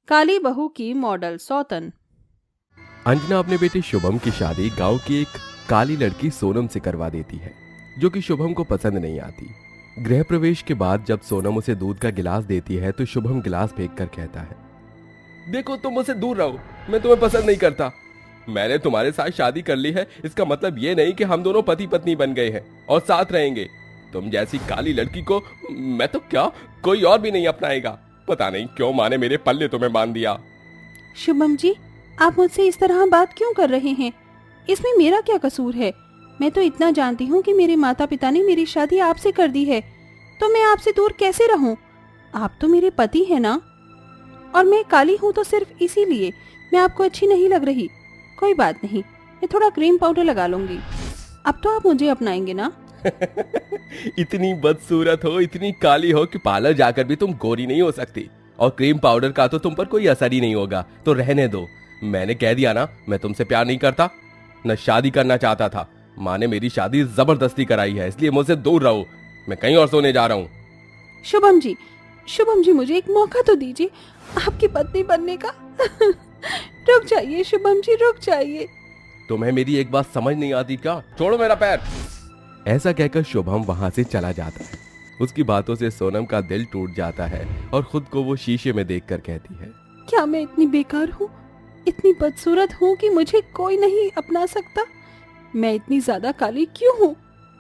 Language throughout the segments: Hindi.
काली बहू की मॉडल सौतन। अंजना अपने बेटे शुभम की शादी गांव की एक काली लड़की सोनम से करवा देती है, जो कि शुभम को पसंद नहीं आती। गृह प्रवेश के बाद जब सोनम उसे दूध का गिलास देती है तो शुभम गिलास फेंक कर कहता है, देखो तुम मुझसे दूर रहो, मैं तुम्हें पसंद नहीं करता। मैंने तुम्हारे साथ शादी कर ली है, इसका मतलब ये नहीं कि हम दोनों पति पत्नी बन गए हैं और साथ रहेंगे। तुम जैसी काली लड़की को मैं तो क्या कोई और भी नहीं अपनाएगा। पता नहीं क्यों माँ ने मेरे पल्ले तुम्हें बांध दिया। शुभम जी, आप मुझसे इस तरह बात क्यों कर रहे हैं? इसमें मेरा क्या कसूर है? मैं तो इतना जानती हूँ कि मेरे माता पिता ने मेरी शादी आपसे कर दी है, तो मैं आपसे दूर कैसे रहूं? आप तो मेरे पति हैं ना। और मैं काली हूँ तो सिर्फ इसीलिए मैं आपको अच्छी नहीं लग रही। कोई बात नहीं, मैं थोड़ा क्रीम पाउडर लगा लूंगी। अब तो आप मुझे अपनाएंगे ना? इतनी बदसूरत हो, इतनी काली हो कि पार्लर जाकर भी तुम गोरी नहीं हो सकती, और क्रीम पाउडर का तो तुम पर कोई असर ही नहीं होगा, तो रहने दो। मैंने कह दिया ना, मैं तुमसे प्यार नहीं करता, न शादी करना चाहता था। माँ ने मेरी शादी जबरदस्ती कराई है, इसलिए मुझसे दूर रहो। मैं कहीं और सोने जा रहा हूँ। शुभम जी, शुभम जी, मुझे एक मौका तो दीजिए आपकी पत्नी बनने का। रुक जाइए शुभम जी, रुक जाइए। तुम्हें मेरी एक बात समझ नहीं आती क्या? छोड़ो मेरा पैर। ऐसा कहकर शुभम वहां से चला जाता है। उसकी बातों से सोनम का दिल टूट जाता है और खुद को वो शीशे में देखकर कहती है, क्या मैं इतनी बेकार हूँ, इतनी बदसूरत हूँ कि मुझे कोई नहीं अपना सकता? मैं इतनी ज्यादा काली क्यों हूँ?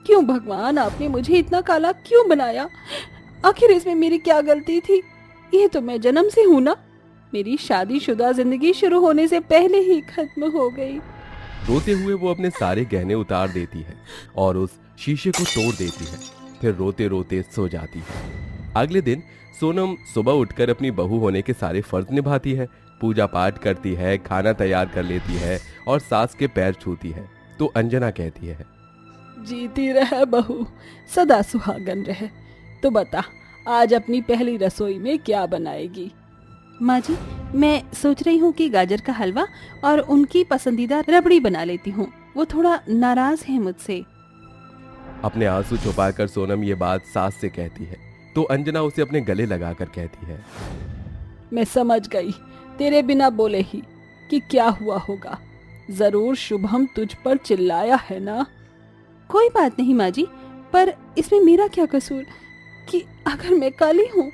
क्यों भगवान, आपने मुझे इतना काला क्यों बनाया? आखिर इसमें मेरी क्या गलती थी? ये तो मैं जन्म से हूँ ना। मेरी शादीशुदा जिंदगी शुरू होने से पहले ही खत्म हो गई। रोते हुए वो अपने सारे गहने उतार देती है और उस शीशे को तोड़ देती है। फिर रोते रोते सो जाती है। अगले दिन सोनम सुबह उठकर अपनी बहू होने के सारे फर्ज निभाती है, पूजा पाठ करती है, खाना तैयार कर लेती है और सास के पैर छूती है। तो अंजना कहती है, जीती रहे बहू, सदा सुहागन रहे। तो बता, आज अपनी पहली रसोई में क्या बनाएगी? माँ जी, मैं सोच रही हूँ कि गाजर का हलवा और उनकी पसंदीदा रबड़ी बना लेती हूँ। वो थोड़ा नाराज है मुझसे। अपने आंसू छुपाकर सोनम ये बात सास से कहती है। तो अंजना उसे अपने गले लगाकर कहती है, मैं समझ गई तेरे बिना बोले ही कि क्या हुआ होगा। जरूर शुभम तुझ पर चिल्लाया है ना? कोई बात नहीं माँ जी, पर इसमें मेरा क्या कसूर कि अगर मैं काली हूँ?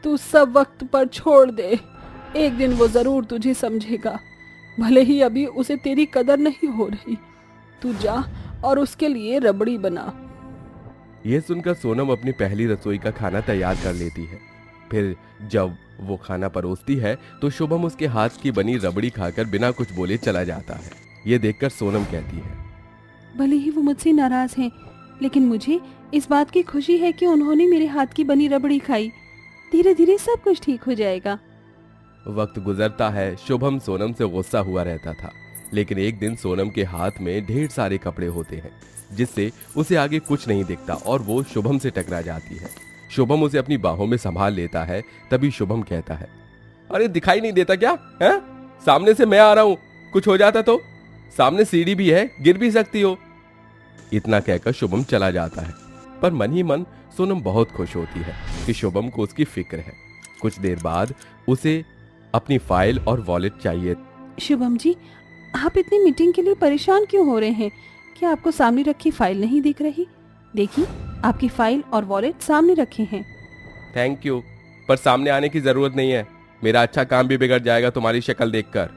तू सब वक्त पर छोड़ दे, एक दिन वो जरूर तुझे समझेगा। भले ही अभी उसे तेरी कदर नहीं हो रही। तू जा और उसके लिए रबड़ी बना। यह सुनकर सोनम अपनी पहली रसोई का खाना तैयार कर लेती है। फिर जब वो खाना परोसती है तो शुभम उसके हाथ की बनी रबड़ी खाकर बिना कुछ बोले चला जाता है। ये देखकर सोनम कहती है, भले ही वो मुझसे नाराज हैं, लेकिन मुझे इस बात की खुशी है कि उन्होंने मेरे हाथ की बनी रबड़ी खाई। धीरे धीरे सब कुछ ठीक हो जाएगा। वक्त गुजरता है। शुभम सोनम से गुस्सा हुआ रहता था, लेकिन एक दिन सोनम के हाथ में ढेर सारे कपड़े होते हैं, जिससे उसे आगे कुछ नहीं दिखता और वो शुभम से टकरा जाती है। शुभम उसे अपनी बाहों में संभाल लेता है। तभी शुभम कहता है, अरे दिखाई नहीं देता क्या है? सामने से मैं आ रहा हूं, कुछ हो जाता तो? सामने सीढ़ी भी है, गिर भी सकती हो। इतना कहकर शुभम चला जाता है, पर मन ही मन सोनम बहुत खुश होती है कि शुभम को उसकी फिक्र है। कुछ देर बाद उसे अपनी फाइल और वॉलेट चाहिए। शुभम जी, आप इतनी मीटिंग के लिए परेशान क्यों हो रहे हैं? क्या आपको सामने रखी फाइल नहीं दिख रही? देखिए, आपकी फाइल और वॉलेट सामने रखे हैं। थैंक यू, पर सामने आने की जरूरत नहीं है। मेरा अच्छा काम भी बिगड़ जाएगा तुम्हारी शक्ल देखकर।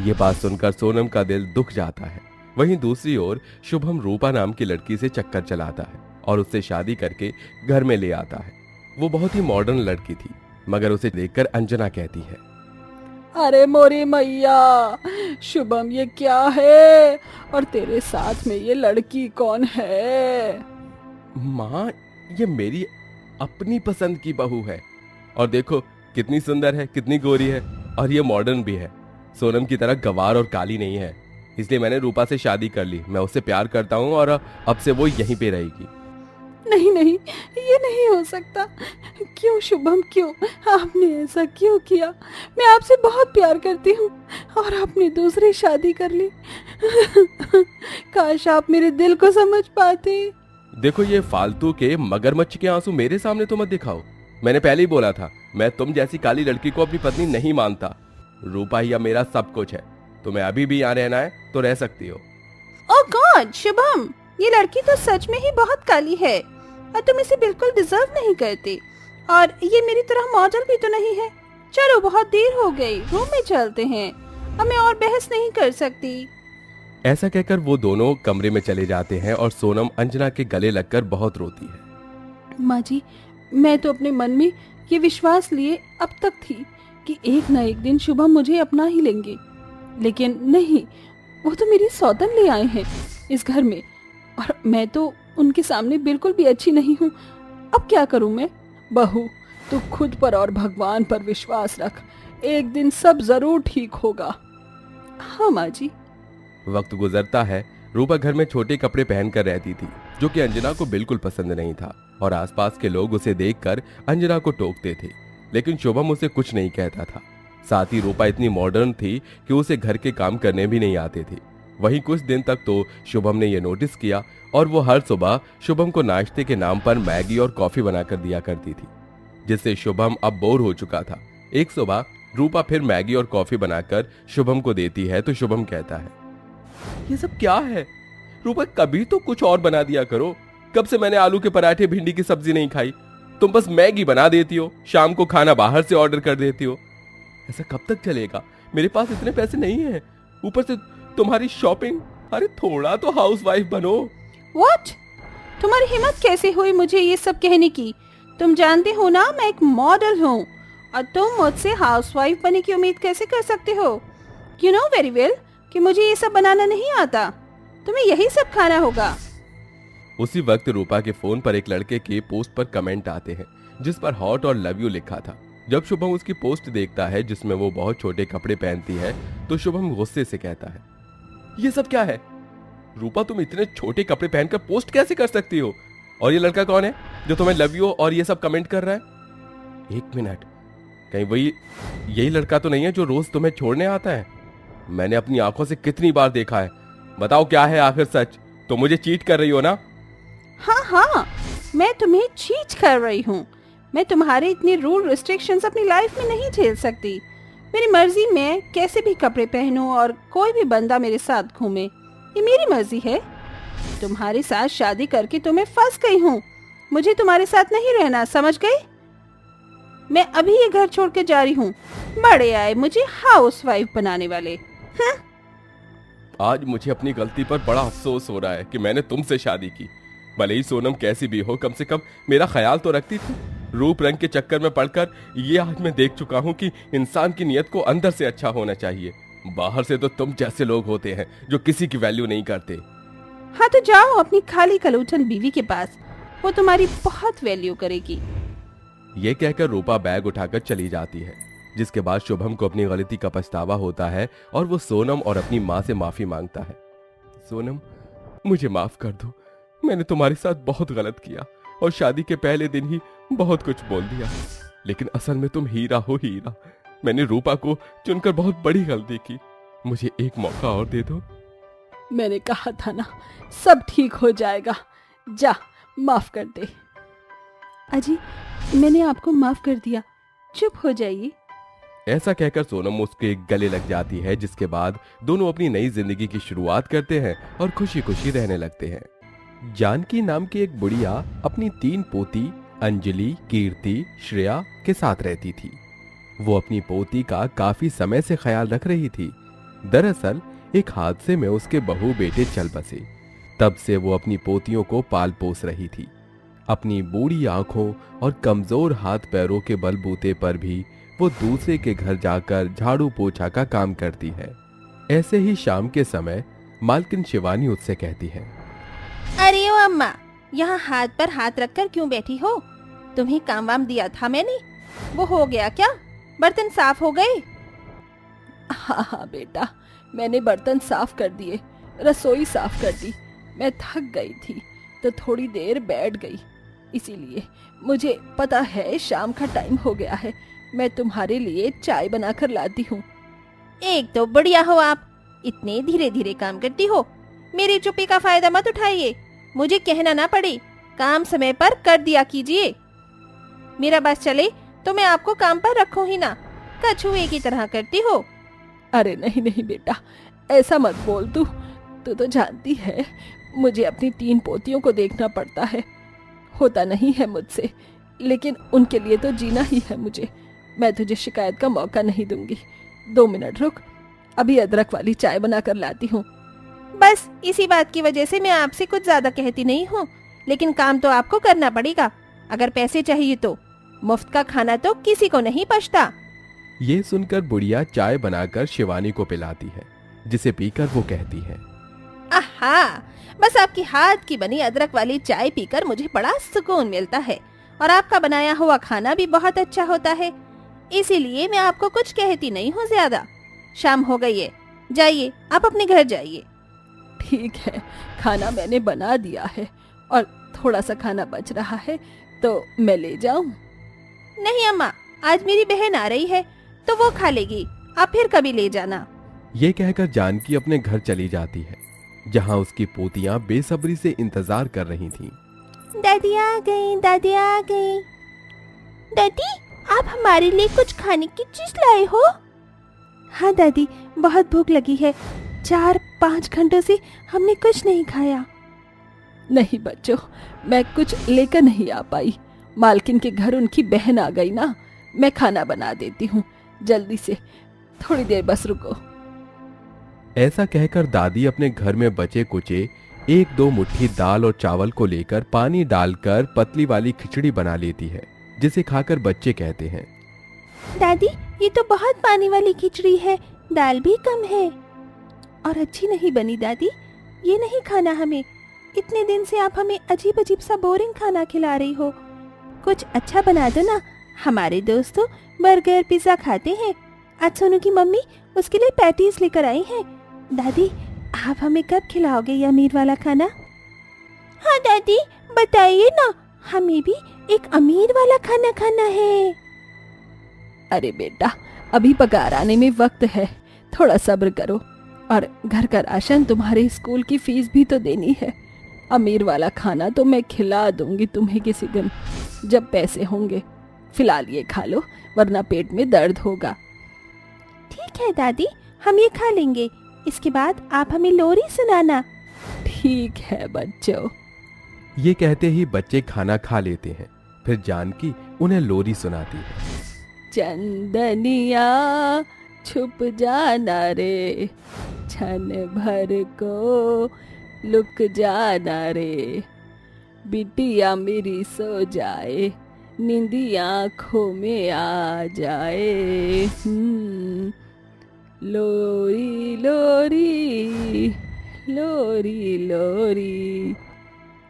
ये बात सुनकर सोनम का दिल दुख जाता है। वहीं दूसरी ओर शुभम रूपा नाम की लड़की से चक्कर चलाता है और उससे शादी करके घर में ले आता है। वो बहुत ही मॉडर्न लड़की थी, मगर उसे देखकर अंजना कहती है, अरे मोरी मैया, शुभम ये क्या है? और तेरे साथ में ये लड़की कौन है? माँ, ये मेरी अपनी पसंद की बहू है, और देखो कितनी सुंदर है, कितनी गोरी है, और ये मॉडर्न भी है। सोनम की तरह गवार और काली नहीं है, इसलिए मैंने रूपा से शादी कर ली। मैं उससे प्यार करता हूँ और अब से वो यहीं पे रहेगी। नहीं नहीं, ये नहीं हो सकता। क्यों शुभम, क्यों? आपने ऐसा क्यों किया? मैं आपसे बहुत प्यार करती हूँ और आपने दूसरी शादी कर ली। काश आप मेरे दिल को समझ पाते। देखो, ये फालतू के मगरमच्छ के आंसू मेरे सामने तो मत दिखाओ। मैंने पहले ही बोला था, मैं तुम जैसी काली लड़की को अपनी पत्नी नहीं मानता। रूपा ही अब मेरा सब कुछ है। तुम्हें अभी भी यहाँ रहना है तो रह सकती हो। ओह गॉड शुभम, ये लड़की तो सच में ही बहुत काली है और तुम इसे बिल्कुल डिजर्व नहीं करते। और ये मेरी तरह मॉडल भी तो नहीं है। चलो बहुत देर हो गई, रूम में चलते हैं, अब मैं और बहस नहीं कर सकती। ऐसा कहकर वो दोनों कमरे में चले जाते हैं और सोनम अंजना के गले लगकर बहुत रोती है। माँ जी, मैं तो अपने मन में ये विश्वास लिए अब तक थी कि एक न एक दिन शुभम मुझे अपना ही लेंगे, लेकिन नहीं, वो तो मेरी सौतन ले आए हैं इस घर में और मैं तो उनके सामने बिल्कुल भी अच्छी नहीं हूँ। अब क्या करूँ मैं? बहू, तू खुद पर और भगवान पर विश्वास रख, एक दिन सब जरूर ठीक होगा। हाँ माँ जी। वक्त गुजरता है। रूपा घर में छोटे कपड़े पहनकर रहती थी, जो कि अंजना को बिल्कुल पसंद नहीं था और आसपास के लोग उसे देखकर अंजना को टोकते थे, लेकिन शुभम उसे कुछ नहीं कहता था। साथ ही रूपा इतनी मॉडर्न थी कि उसे घर के काम करने भी नहीं आते थे। वहीं कुछ दिन तक तो शुभम ने यह नोटिस किया और वो हर सुबह शुभम को नाश्ते के नाम पर मैगी और कॉफी बनाकर दिया करती थी, जिससे शुभम अब बोर हो चुका था। एक सुबह रूपा फिर मैगी और कॉफी बनाकर शुभम को देती है तो शुभम कहता है, ये सब क्या है रूपा, कभी तो कुछ और बना दिया करो। कब से मैंने आलू के पराठे भिंडी की सब्जी नहीं खाई, तुम बस मैगी बना देती हो, शाम को खाना बाहर से ऑर्डर कर देती हो। ऐसा कब तक चलेगा? मेरे पास इतने पैसे नहीं है, ऊपर से तुम्हारी शॉपिंग। अरे थोड़ा तो हाउसवाइफ बनो। व्हाट? तुम्हारी हिम्मत कैसे हुई मुझे ये सब कहने की? तुम जानते हो ना मैं एक मॉडल हूँ और तुम मुझसे हाउसवाइफ बनने की उम्मीद कैसे कर सकते हो? यू नो वेरी वेल कि मुझे ये सब बनाना नहीं आता, तुम्हें यही सब खाना होगा। उसी वक्त रूपा के फोन पर एक लड़के के पोस्ट पर कमेंट आते हैं जिस पर हॉट और लव यू लिखा था। जब शुभम उसकी पोस्ट देखता है जिसमें वो बहुत छोटे कपड़े पहनती है तो शुभम गुस्से से कहता है, ये सब क्या है रूपा, तुम इतने छोटे कपड़े पहनकर पोस्ट कैसे कर सकती हो? और ये लड़का कौन है जो तुम्हें लव यू और ये सब कमेंट कर रहा है? एक मिनट, कहीं वही यही लड़का तो नहीं है जो रोज तुम्हें छोड़ने आता है? मैंने अपनी आंखों से कितनी बार देखा है। बताओ क्या है आखिर सच? तो मुझे चीट कर रही हो ना? हाँ हाँ, मैं तुम्हें चीट कर रही हूँ। मैं तुम्हारे इतने रूल रिस्ट्रिक्शंस अपनी लाइफ में नहीं झेल सकती। मेरी मर्जी मैं कैसे भी कपड़े पहनूं और कोई भी बंदा मेरे साथ घूमे, ये मेरी मर्जी है। तुम्हारे साथ शादी करके तो मैं फंस गई हूँ, मुझे तुम्हारे साथ नहीं रहना, समझ गई? मैं अभी ये घर छोड़ के जा रही हूँ। बड़े आए मुझे हाउसवाइफ बनाने वाले। हाँ? आज मुझे अपनी गलती पर बड़ा अफसोस हो रहा है कि मैंने तुमसे शादी की। भले ही सोनम कैसी भी हो, कम से कम मेरा ख्याल तो रखती थी। रूप रंग के चक्कर में पड़कर ये आज मैं देख चुका हूँ कि इंसान की नियत को अंदर से अच्छा होना चाहिए। बाहर से तो तुम जैसे लोग होते हैं जो किसी की वैल्यू नहीं करते। हाँ तो जाओ अपनी खाली कलूठन बीवी के पास, वो तुम्हारी बहुत वैल्यू करेगी। ये कहकर रूपा बैग उठाकर चली जाती है, जिसके बाद शुभम को अपनी गलती का पछतावा होता है और वो सोनम और अपनी माँ से माफी मांगता है। सोनम, मुझे माफ कर दो, मैंने तुम्हारे साथ बहुत गलत किया और शादी के पहले दिन ही बहुत कुछ बोल दिया, लेकिन असल में तुम हीरा हो हीरा। मैंने रूपा को चुनकर बहुत बड़ी गलती की, मुझे एक मौका और दे दो। मैंने कहा था ना सब ठीक हो जाएगा, जा माफ कर दे। अजी, मैंने आपको माफ कर दिया, चुप हो जाइए। ऐसा कहकर सोनम उसके गले लग जाती है, जिसके बाद दोनों अपनी नई जिंदगी की शुरुआत करते हैं और खुशी खुशी रहने लगते हैं। जानकी नाम की एक बुढ़िया अपनी 3 पोती अंजलि, कीर्ति, श्रेया के साथ रहती थी। वो अपनी पोती का काफी समय से ख्याल रख रही थी। दरअसल एक हादसे में उसके बहू बेटे चल बसे, तब से वो अपनी पोतियों को पाल पोस रही थी। अपनी बूढ़ी आंखों और कमजोर हाथ पैरों के बलबूते पर भी वो दूसरे के घर जाकर झाड़ू पोछा का काम करती है। ऐसे ही शाम के समय मालकिन शिवानी उससे कहती है, अरे ओ अम्मा, यहाँ हाथ पर हाथ रखकर क्यों बैठी हो? तुम्हें काम वाम दिया था मैंने, वो हो गया क्या? बर्तन साफ हो गए? हाँ हाँ बेटा, मैंने बर्तन साफ कर दिए, रसोई साफ कर दी। मैं थक गई थी तो थोड़ी देर बैठ गई, इसीलिए मुझे पता है शाम का टाइम हो गया है। मैं तुम्हारे लिए चाय बनाकर लाती हूँ। एक तो बढ़िया हो आप, इतने धीरे धीरे काम करती हो। मेरी चुप्पी का फायदा मत उठाइए, मुझे कहना ना पड़े, काम समय पर कर दिया कीजिए। मेरा बस चले तो मैं आपको काम पर रखूं ही ना, कछुए की तरह करती हो। अरे नहीं नहीं बेटा, ऐसा मत बोल। तू तो जानती है मुझे अपनी 3 पोतियों को देखना पड़ता है। होता नहीं है मुझसे, लेकिन उनके लिए तो जीना ही है मुझे। मैं तुझे शिकायत का मौका नहीं दूंगी। 2 मिनट रुक, अभी अदरक वाली चाय बना कर लाती हूँ। बस इसी बात की वजह से मैं आपसे कुछ ज्यादा कहती नहीं हूँ, लेकिन काम तो आपको करना पड़ेगा। अगर पैसे चाहिए तो मुफ्त का खाना तो किसी को नहीं पचता। ये सुनकर बुढ़िया चाय बनाकर शिवानी को पिलाती है, जिसे पीकर वो कहती है, आहा, बस आपकी हाथ की बनी अदरक वाली चाय पीकर मुझे बड़ा सुकून मिलता है, और आपका बनाया हुआ खाना भी बहुत अच्छा होता है। इसीलिए मैं आपको कुछ कहती नहीं हूँ ज्यादा। शाम हो गई है, जाइए आप अपने घर जाइए। ठीक है, खाना मैंने बना दिया है और थोड़ा सा खाना बच रहा है तो मैं ले जाऊं? नहीं अम्मा, आज मेरी बहन आ रही है तो वो खा लेगी, आप फिर कभी ले जाना। ये कहकर जानकी अपने घर चली जाती है, जहाँ उसकी पोतियां बेसब्री से इंतजार कर रही थीं। दादी आ गई, दादी आ गई। दादी, आप हमारे लिए कुछ खाने की चीज लाए हो? हाँ दादी, बहुत भूख लगी है। 4-5 घंटों से हमने कुछ नहीं खाया। नहीं बच्चों, मैं कुछ लेकर नहीं आ पाई। मालकिन के घर उनकी बहन आ गई ना। मैं खाना बना देती हूँ जल्दी से, थोड़ी देर बस रुको। ऐसा कहकर दादी अपने घर में बचे कुचे 1-2 मुट्ठी दाल और चावल को लेकर पानी डालकर पतली वाली खिचड़ी बना लेती है, जिसे खाकर बच्चे कहते हैं, दादी ये तो बहुत पानी वाली खिचड़ी है, दाल भी कम है और अच्छी नहीं बनी। दादी ये नहीं खाना हमें। इतने दिन से आप हमें अजीब अजीब सा बोरिंग खाना खिला रही हो। कुछ अच्छा बना दो ना। हमारे दोस्त तो बर्गर पिज्जा खाते हैं। आज सोनू की मम्मी उसके लिए पैटीज लेकर आई हैं। दादी आप हमें कब खिलाओगे ये अमीर वाला खाना? हाँ दादी बताइए ना, हमें भी एक अमीर वाला खाना खाना है। अरे बेटा, अभी पगार आने में वक्त है, थोड़ा सब्र करो। और घर का राशन, तुम्हारे स्कूल की फीस भी तो देनी है। अमीर वाला खाना तो मैं खिला दूंगी तुम्हें किसी दिन, जब पैसे होंगे। फिलहाल ये खा लो, वरना पेट में दर्द होगा। ठीक है दादी, हम ये खा लेंगे। इसके बाद आप हमें लोरी सुनाना। ठीक है बच्चों। ये कहते ही बच्चे खाना खा लेते हैं। फिर जानकी उन्हें लोरी सुनाती है। चंदनिया छुप जाना रे, क्षण भर को लुक जाना रे, बिटिया मेरी सो जाए, नींदी आँखों में आ जाए। लोरी लोरी लोरी लोरी।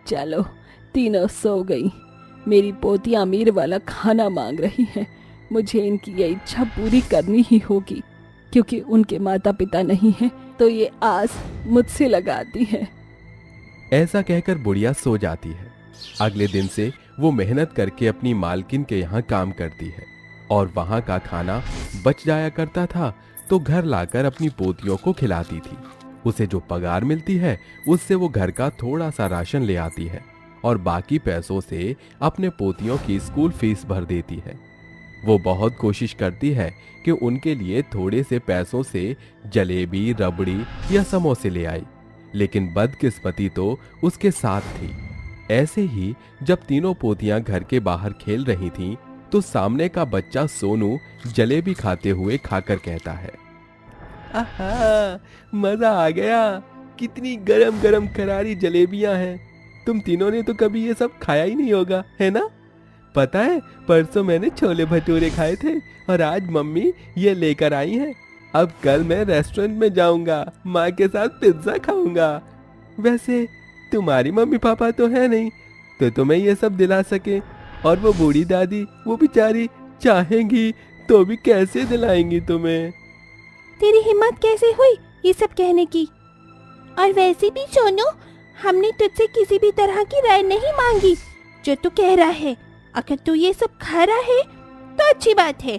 चलो, तीनों सो गई। मेरी पोतियां अमीर वाला खाना मांग रही हैं। मुझे इनकी ये इच्छा पूरी करनी ही होगी, क्योंकि उनके माता पिता नहीं हैं, तो ये आस मुझसे लगाती हैं। ऐसा कहकर बुढ़िया सो जाती है। अगले दिन से वो मेहनत करके अपनी मालकिन के यहाँ काम करती है, और वहाँ का खाना बच जाया करता था तो घर लाकर अपनी पोतियों को खिलाती थी। उसे जो पगार मिलती है उससे वो घर का थोड़ा सा राशन ले आती है, और बाकी पैसों से अपने पोतियों की स्कूल फीस भर देती है। वो बहुत कोशिश करती है कि उनके लिए थोड़े से पैसों से जलेबी, रबड़ी या समोसे ले आए, लेकिन बदकिस्मती तो उसके साथ थी। ऐसे ही जब तीनों पोतियां घर के बाहर खेल रही थीं, तो सामने का बच्चा सोनू जलेबी खाते हुए खाकर कहता है, आहा, मजा आ गया। कितनी गरम गरम करारी जलेबियां हैं। तुम तीनों ने तो कभी ये सब खाया ही नहीं होगा, है ना? पता है, परसों मैंने छोले भटूरे खाए थे और आज मम्मी ये लेकर आई हैं। अब कल मैं रेस्टोरेंट में जाऊंगा, माँ के साथ पिज्जा खाऊंगा। वैसे तुम्हारी मम्मी पापा तो है नहीं, तो तुम्हें ये सब दिला सके, और वो बूढ़ी दादी, वो बेचारी चाहेंगी तो भी कैसे दिलाएंगी तुम्हें? तेरी हिम्मत कैसे हुई ये सब कहने की? और वैसे भी सोनू, हमने तुझसे किसी भी तरह की राय नहीं मांगी। जो तू कह रहा है, अगर तू ये सब खा रहा है तो अच्छी बात है।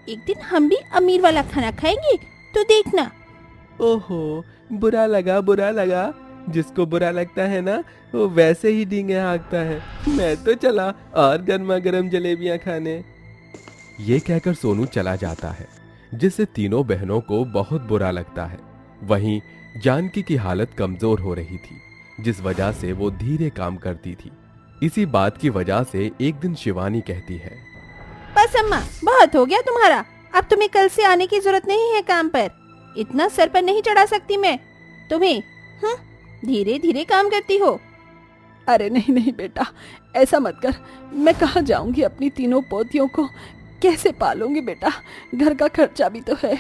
एक दिन हम भी अमीर वाला खाना खाएंगे, तो देखना। ओहो, बुरा लगा बुरा लगा। जिसको बुरा लगता है ना वो वैसे ही डींगे हाँकता है। मैं तो चला और गर्मा गर्म जलेबियां खाने। ये कहकर सोनू चला जाता है, जिससे तीनों बहनों को बहुत बुरा लगता है। वहीं जानकी की हालत कमजोर हो रही थी, जिस वजह से वो धीरे काम करती थी। इसी बात की वजह से एक दिन शिवानी कहती है, बस अम्मा, बहुत हो गया तुम्हारा। अब तुम्हें कल से आने की जरूरत नहीं है काम पर। इतना सर पर नहीं चढ़ा सकती मैं तुम्हें। धीरे धीरे काम करती हो। अरे नहीं नहीं बेटा, ऐसा मत कर। मैं कहाँ जाऊंगी, अपनी तीनों पोतियों को कैसे पालूंगी बेटा? घर का खर्चा भी तो है।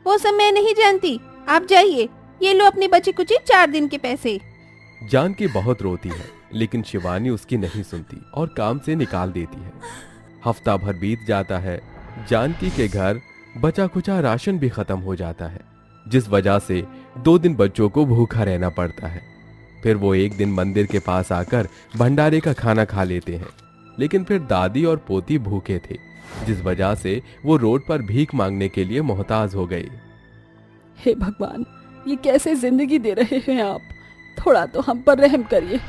वो सब मैं नहीं जानती, आप जाइए। ये लो अपने बचे कुछ 4 दिन के पैसे। जानकी बहुत रोती है, लेकिन शिवानी उसकी नहीं सुनती और काम से निकाल देती है। हफ्ता भर बीत जाता है। जानकी के घर बचा कुचा राशन भी खत्म हो जाता है, जिस वजह से 2 दिन बच्चों को भूखा रहना पड़ता है। फिर वो एक दिन मंदिर के पास आकर भंडारे का खाना खा लेते हैं, लेकिन फिर दादी और पोती भूखे थे, जिस वजह से वो रोड पर भीख मांगने के लिए मोहताज हो गए। हे भगवान, ये कैसे जिंदगी दे रहे हैं आप? थोड़ा तो हम पर रहम करिए।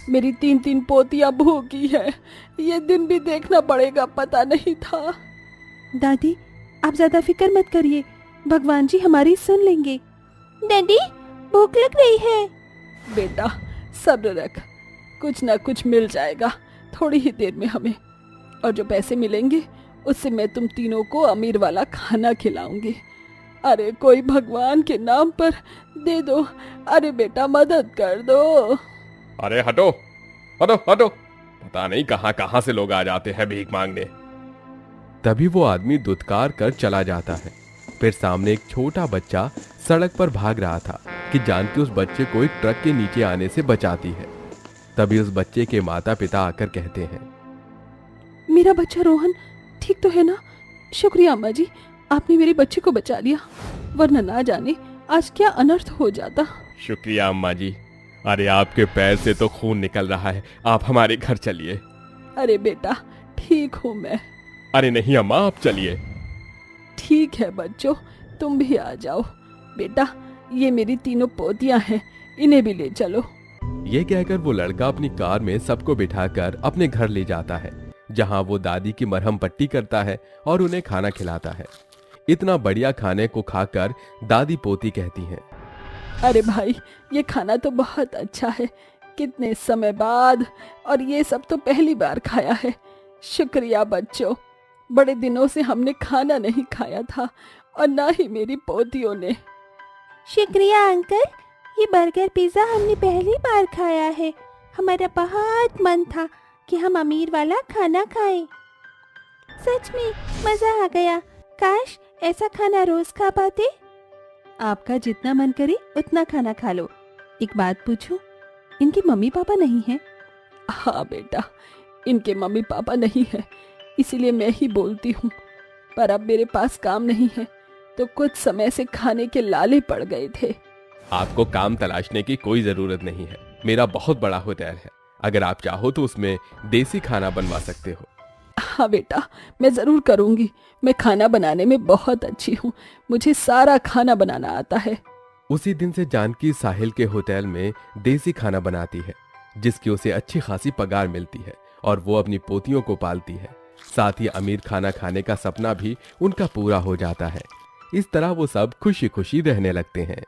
मेरी 3 पोतियां भूखी है, ये दिन भी देखना पड़ेगा, पता नहीं था। दादी, आप ज्यादा फिक्र मत करिए, भगवान जी हमारी सुन लेंगे। डैडी, भूख लग रही है। बेटा सब्र रख, कुछ ना कुछ मिल जाएगा थोड़ी ही देर में हमें। और जो पैसे मिलेंगे उससे मैं तुम तीनों को अमीर वाला खाना खिलाऊंगी। अरे कोई भगवान के नाम पर दे दो। अरे बेटा मदद कर दो। अरे हटो हटो हटो, पता नहीं कहां कहां से लोग आ जाते हैं भीख मांगने। तभी वो आदमी दुत्कार कर चला जाता है। फिर सामने एक छोटा बच्चा सड़क पर भाग रहा था कि जानकी उस बच्चे को एक ट्रक के नीचे आने से बचाती है। तभी उस बच्चे के माता पिता आकर कहते हैं, मेरा बच्चा रोहन ठीक तो है ना? शुक्रिया अम्मा जी, आपने मेरे बच्चे को बचा लिया, वरना ना जाने आज क्या अनर्थ हो जाता। शुक्रिया अम्मा जी। अरे आपके पैर से तो खून निकल रहा है, आप हमारे घर चलिए। अरे बेटा ठीक हूँ मैं। अरे नहीं अम्मा, आप चलिए। ठीक है बच्चों, तुम भी आ जाओ। बेटा ये मेरी तीनों पोतियां हैं, इन्हें भी ले चलो। ये कहकर वो लड़का अपनी कार में सबको बिठाकर अपने घर ले जाता है, जहां वो दादी की मरहम पट्टी करता है और उन्हें खाना खिलाता है। इतना बढ़िया खाने को खाकर दादी पोती कहती हैं, अरे भाई ये खाना तो बहुत अच्छा है, कितने समय बाद, और ये सब तो पहली बार खाया है। शुक्रिया बच्चों, बड़े दिनों से हमने खाना नहीं खाया था और ना ही मेरी पोतियों ने। शुक्रिया अंकल, ये बर्गर पिज्जा हमने पहली बार खाया है। हमारा बहुत मन था कि हम अमीर वाला खाना खाएं। सच में मजा आ गया, काश ऐसा खाना रोज खा पाते। आपका जितना मन करे उतना खाना खा लो। एक बात पूछूं, इनके मम्मी पापा नहीं हैं? हाँ बेटा, इनके मम्मी पापा नहीं है, इसीलिए मैं ही बोलती हूँ। पर अब मेरे पास काम नहीं है, तो कुछ समय से खाने के लाले पड़ गए थे। आपको काम तलाशने की कोई जरूरत नहीं है, मेरा बहुत बड़ा होटल है। अगर आप चाहो तो उसमें देसी खाना बनवा सकते हो। हाँ बेटा, मैं जरूर करूँगी। मैं खाना बनाने में बहुत अच्छी हूँ, मुझे सारा खाना बनाना आता है। उसी दिन से जानकी साहिल के होटल में देसी खाना बनाती है, जिसकी उसे अच्छी खासी पगार मिलती है और वो अपनी पोतियों को पालती है। साथ ही अमीर खाना खाने का सपना भी उनका पूरा हो जाता है। इस तरह वो सब खुशी खुशी रहने लगते हैं।